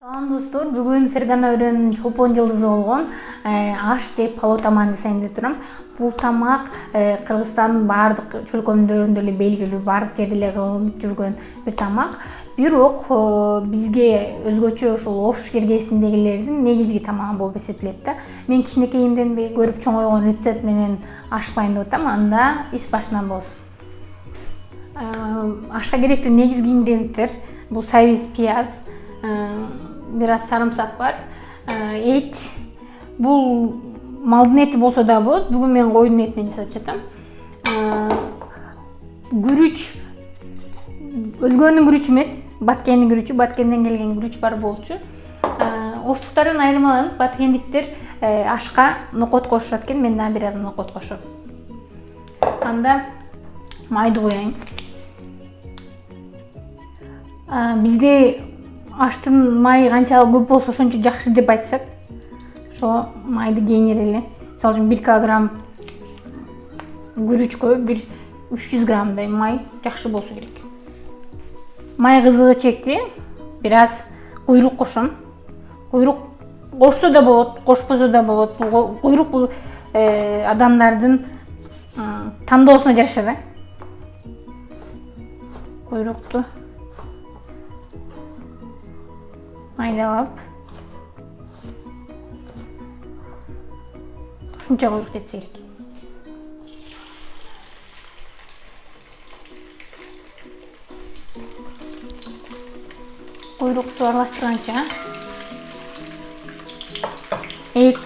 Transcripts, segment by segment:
Салам достор, бүгүн Фергана өрөөнүн чолпон жылдызы болгон аш деп палау тамагын жасайм деп турам. Бул тамак Кыргызстандын баардык чөлкөмдөрүндө эле белгилүү, баардык жерде эле кылынып жүргөн бир тамак. Бирок бизге өзгөчө ушул Ош киргесиндегилердин негизги тамагы болуп эсептелет да. Мен кичинекейимден бери көрүп чоңойгон рецепт менен ашпайм деп атам, анда иш башынан болсун. Ашка керектүү негизги ингредиенттер бул сабиз пияз, biraz sarımsak var. Et. Bu malдын эти болсо да болот. Бүгүн мен койдун этинен жасап жатам. Күрүч. Өзгөнүн күрүчү эмес, Баткендин күрүчү, Баткенден келген күрүч бар болчу. Оштуктардан айырмаланып, баткендиктер ашка нокот кошушат экен, мен дагы бир аз нокот кошом. Анда майды коеюн. Бизде аштын майы канчалык көп болсо ошончо жакшы деп айтышат. Ошо майды кеңири эле. Мисалы үчүн 1 кг күрүчкө 300 граммдай май жакшы болсо керек. Май кызыгы чекти, бир аз куйрук кошом. Куйрук кошсо да болот, кошпосо да болот. Куйрук бул адамдардын тандоосуна жараша да. Куйрукту maydalap şuncha kuyruk tetse керек. Kuyruktu aralashtirgancha et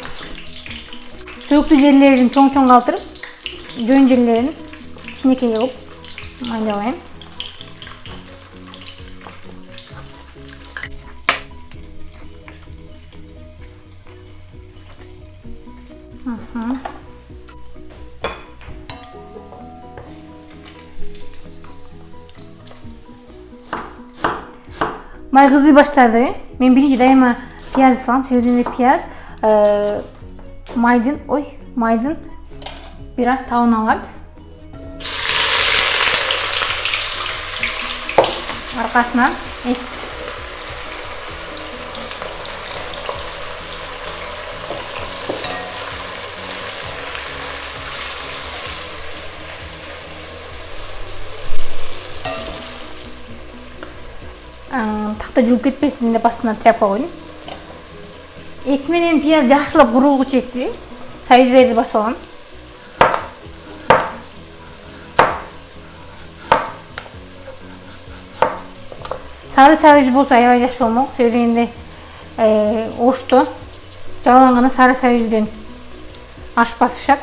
söktүү жерлерин чоң-чоң калтырып, жөн жерлерин кичинекей кылып майдалайм. Май кызый баштады. Мен биринчи дайыма пияз салам, себеби пияз майдын бир аз табын алат. Аркасынан такта жылып кетпесин деп астына тряпка койдум. Эт менен пияз жакшылап курулгу чекти. Сабиздерди басып алам. Сары сабиз болсо аябай жакшы болмок. Себеби Ошто жаланганы сары сабизден аш басышат.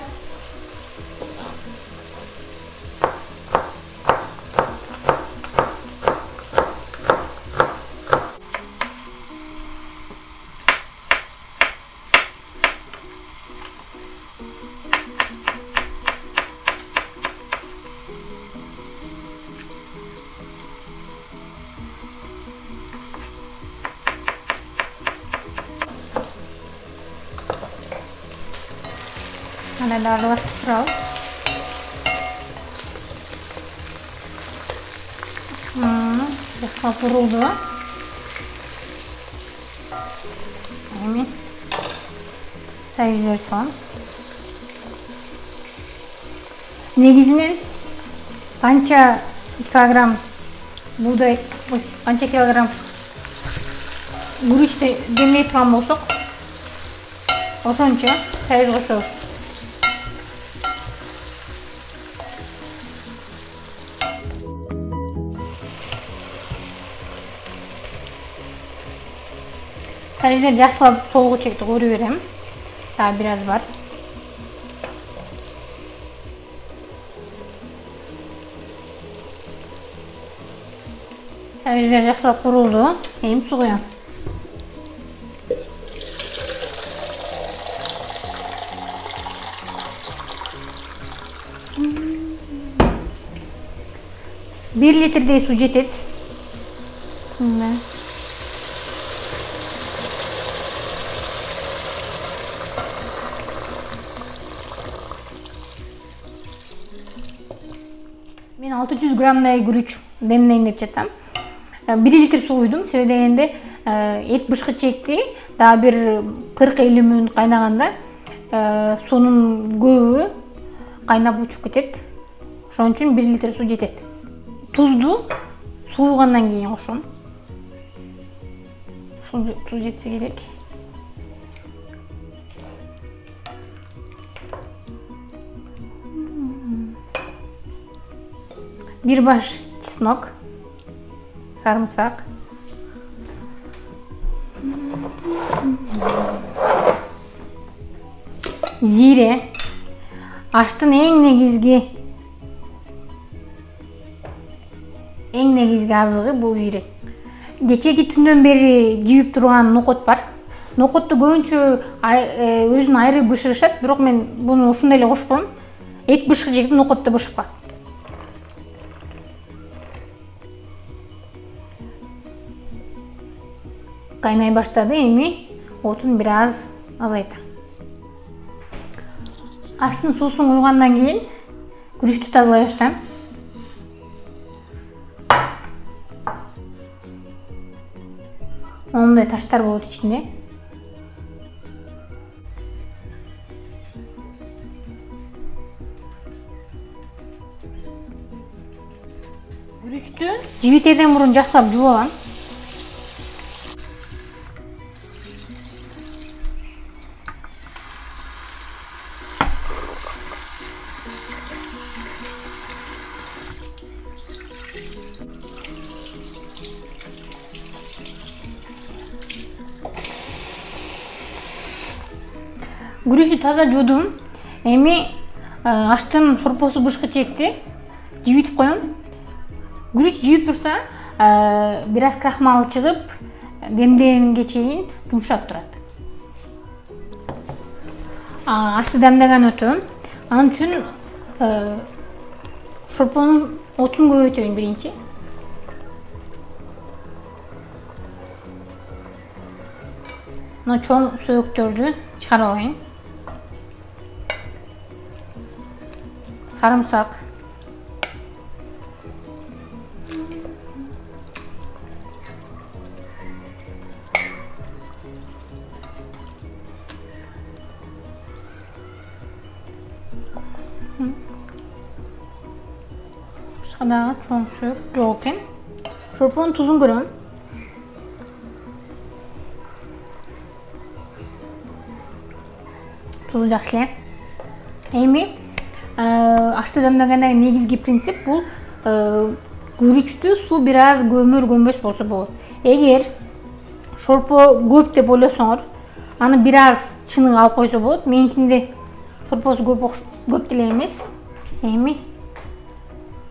Arada aralashtirib jakşılap vuruldu. Эми сабиздерди салам. Негизинен канча килограмм буğday, канча килограмм күрүч демей турган болсок, ошончо сабиз кошобуз. Сабиздер жакшылап солгу чекти көрүп берем. Дагы бир аз бар. Сабиздер жакшылап курулду. Эми суу коем. Bir litrдей суу жетет. Бисмилла. Мен 600 граммдай күрүч демдейм деп жатам. 1 литр суу куйдум. Себеби дегенде эт бышкычекти дагы бир 40-50 мүнөт кайнаганда суунун көбү кайнап учуп кетет. Ошон үчүн 1 литр суу жетет. Тузду суугандан кийин кошом. Туз жетсе керек. Bir baş чеснок, sarımsak. Zire. Aştın en negizgi azığı bu zire. Geçeki түндөн beri жийип турган нокот бар. Нокотту көбүнчө өзүн айры бышырышат, бирок мен буну ушундай эле кошпойм. Эт бышкычекти нокотто бышпа. Кайнай баштады, эми отун бир аз азайтам. Аштын суусун куйгандан кийин күрүчтү тазалай баштайм. Ондай таштар болот ичинде. Күрүчтү жибитерден мурун жакшылап жууп алам. Күрүчтү таза жуудум. Эми аштын шорпосу бышкычекти жибитип коем. Күрүч жийип турса, бир аз крахмалы чыгып, демдегенге чейин жумшап турат. Ашты дамдаган өтөм. Анын үчүн шорпонун отун көбөйтөйүн биринчи. Мына чоң сөөктөрдү чыгарып алайын. Sarımsak. Sada çoğun söğüt yokken. Şorponun tuzunu görüyorum. Tuzu жақшылайм. Эми ашты дамдагандағы негизги принцип бул күрүчтү суу бир аз көмөр-көмбөс болсо болот. Эгер шорпо көп деп ойлосоңор, аны бир аз чыныгы алып койсо болот. Меникинде шорпосу көп деле эмес. Эми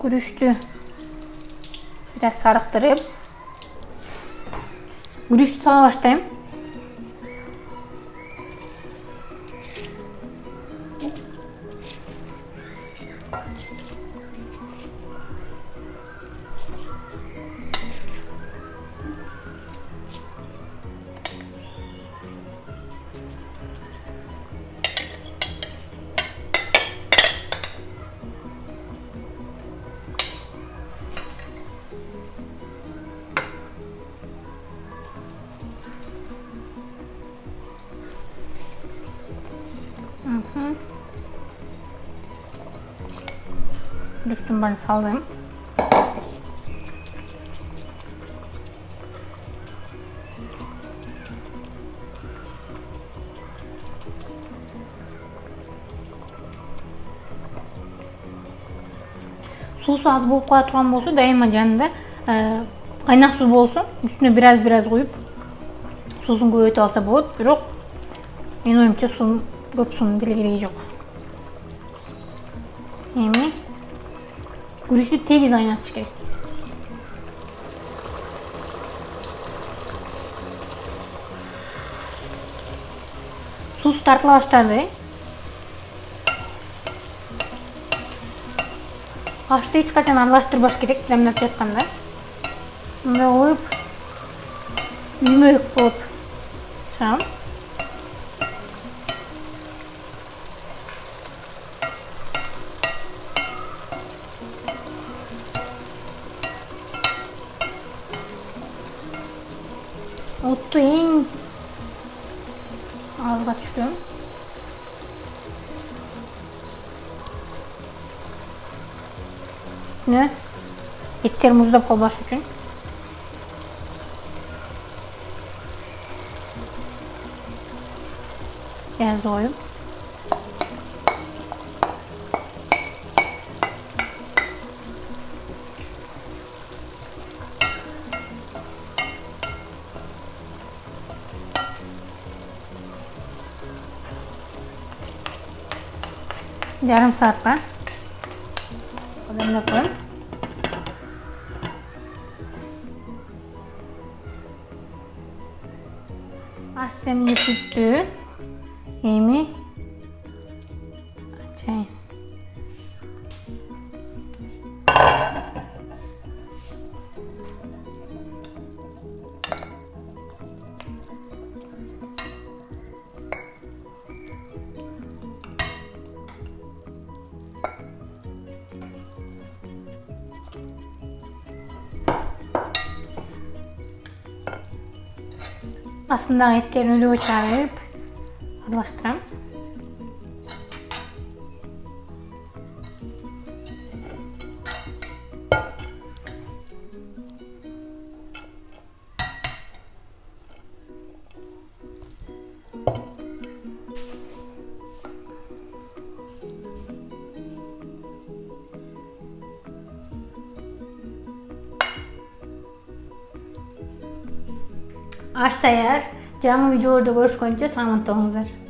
күрүчтү бир аз сарыктырып, күрүчтү сала баштайм. Düştüm ben saldım. Suusu az bolup kala турган болсо, дайыма жанында кайнак суу болсун, үстүнө бир аз куюп, суусун көбөйтүп алса болот. Бирок менин оюмча көп суунун деле кереги жок. Эми күрүчтү тегиз кайнатыш керек. Суусу тартыла баштады. Ашты эч качан аралаштырбаш керек дамдап жатканда. Мындай болуп үймөк болуп чыгам. Ağızga düştüm. Üstüne etler muzdap kalbaş üçün gaz koyup yarım saatga odamda koyup aş demini tuttu. Эми чай. Aslında etlerini ölüğü çağırıp aralashtiram. Aş tayyor. Жаңы видеолорда көрүшкөнчө саламатта болуңуздар.